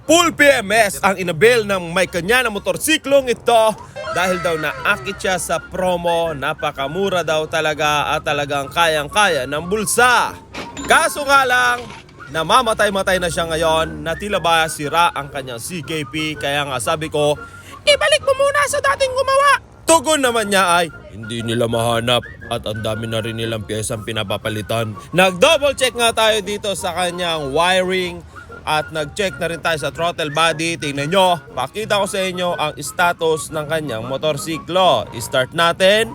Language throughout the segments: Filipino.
Full PMS ang inabil ng may kanya na motorsiklong ito dahil daw naakit siya sa promo. Napakamura daw talaga at talagang kayang-kaya ng bulsa. Kaso nga lang, namamatay-matay na siya ngayon na tila ba sira ang kanyang CKP. Kaya nga sabi ko, ibalik mo muna sa dating gumawa. Tugon naman niya ay, hindi nila mahanap at ang dami na rin nilang piyesang pinapapalitan. Nag-double check nga tayo dito sa kanyang wiring at nag-check na rin tayo sa throttle body. Tingnan nyo, pakita ko sa inyo ang status ng kanyang motorsiklo. I-start natin.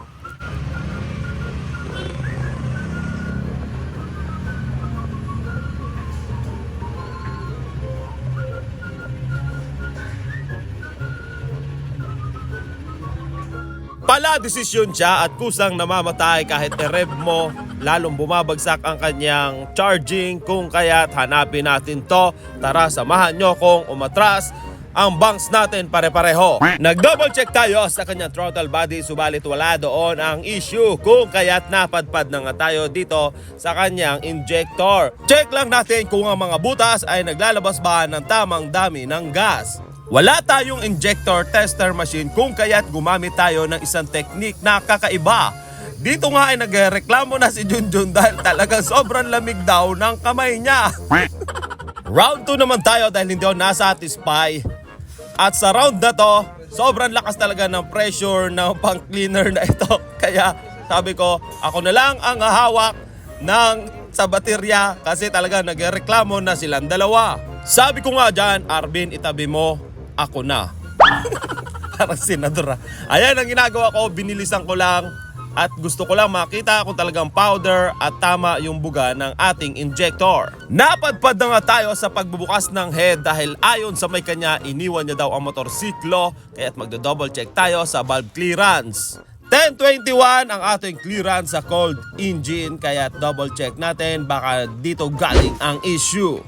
Pala desisyon siya at kusang namamatay kahit i-rev mo, lalong bumabagsak ang kanyang charging. Kung kaya't hanapin natin to. Tara, samahan nyo kong umatras ang banks natin pare-pareho. Nag-double check tayo sa kanyang throttle body, subalit wala doon ang issue. Kung kaya't napadpad na nga tayo dito sa kanyang injector. Check lang natin kung ang mga butas ay naglalabas ba ng tamang dami ng gas. Wala tayong injector tester machine, kung kaya't gumamit tayo ng isang technique na kakaiba. Dito nga ay nagreklamo na si Junjun dahil talagang sobrang lamig daw ng kamay niya. Round 2 naman tayo dahil hindi ako nasatisfy. At sa round na to, sobrang lakas talaga ng pressure ng pang cleaner na ito. Kaya sabi ko, ako na lang ang hahawak sa baterya kasi talaga nagreklamo na silang dalawa. Sabi ko nga dyan, Arvin, itabi mo, ako na. Parang senador. Ayan ang ginagawa ko, binilisan ko lang at gusto ko lang makita kung talagang powder at tama yung buga ng ating injector. Napadpad na nga tayo sa pagbubukas ng head dahil ayon sa may kanya, iniwan niya daw ang motorsiklo. Kaya't magdo-double check tayo sa valve clearance. 1021 ang ating clearance sa cold engine, kaya't double check natin baka dito galing ang issue.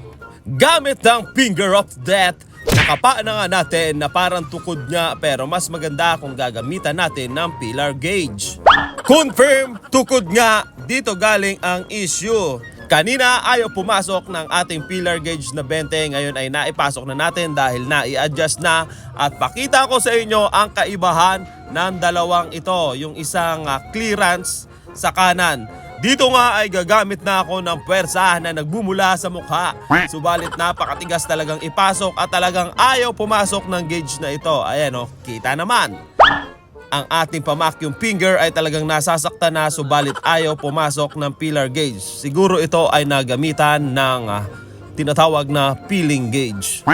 Gamit ng finger of death, nakapa na nga natin na parang tukod niya, pero mas maganda kung gagamitan natin ng pillar gauge. Confirm, tukod nga, dito galing ang issue. Kanina ayaw pumasok ng ating pillar gauge na 20, ngayon ay naipasok na natin dahil nai-adjust na. At pakita ko sa inyo ang kaibahan ng dalawang ito, yung isang clearance sa kanan. Dito nga ay gagamit na ako ng puwersa na nagbumula sa mukha. Subalit napakatigas talagang ipasok at talagang ayaw pumasok ng gauge na ito. Ayan o, kita naman. Ang ating pamakyong finger ay talagang nasasaktan na, subalit ayaw pumasok ng pillar gauge. Siguro ito ay nagamitan ng tinatawag na peeling gauge.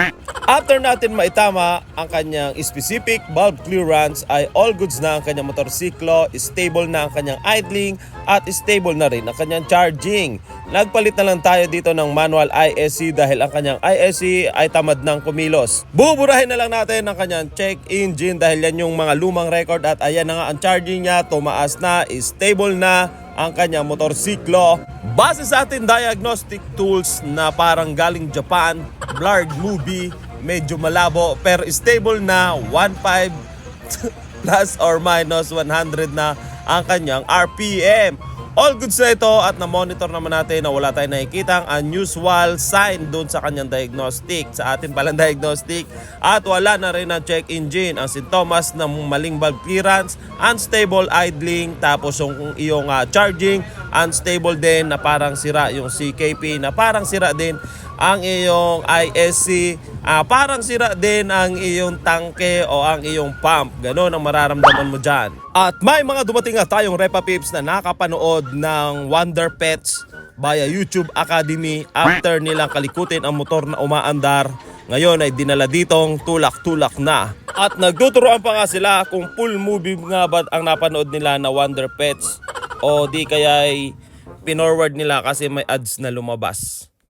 After natin maitama ang kanyang specific valve clearance ay all goods na ang kanyang motorsiklo, stable na ang kanyang idling at stable na rin ang kanyang charging. Nagpalit na lang tayo dito ng manual ISC dahil ang kanyang ISC ay tamad ng kumilos. Buburahin na lang natin ang kanyang check engine dahil yan yung mga lumang record at ayan na nga ang charging niya, tumaas na, stable na ang kanyang motorsiklo. Base sa ating diagnostic tools na parang galing Japan, blurred movie, medyo malabo pero stable na, 1.5 plus or minus 100 na ang kanyang RPM. All goods na ito at na-monitor naman natin na wala tayong nakikitang unusual sign doon sa kanyang diagnostic, sa atin palang diagnostic, at wala na rin ang check engine. Ang sintomas ng maling valve clearance, unstable idling, tapos yung iyong charging, unstable din na parang sira yung CKP, na parang sira din ang iyong ISC, parang sira din ang iyong tangke o ang iyong pump. Ganon ang mararamdaman mo dyan. At may mga dumating nga tayong Repa Pips na nakapanood ng Wonder Pets via YouTube Academy after nilang kalikutin ang motor na umaandar. Ngayon ay dinala ditong tulak-tulak na. At nagtuturoan pa nga sila kung full movie nga ba ang napanood nila na Wonder Pets o di kaya ay pinorward nila kasi may ads na lumabas.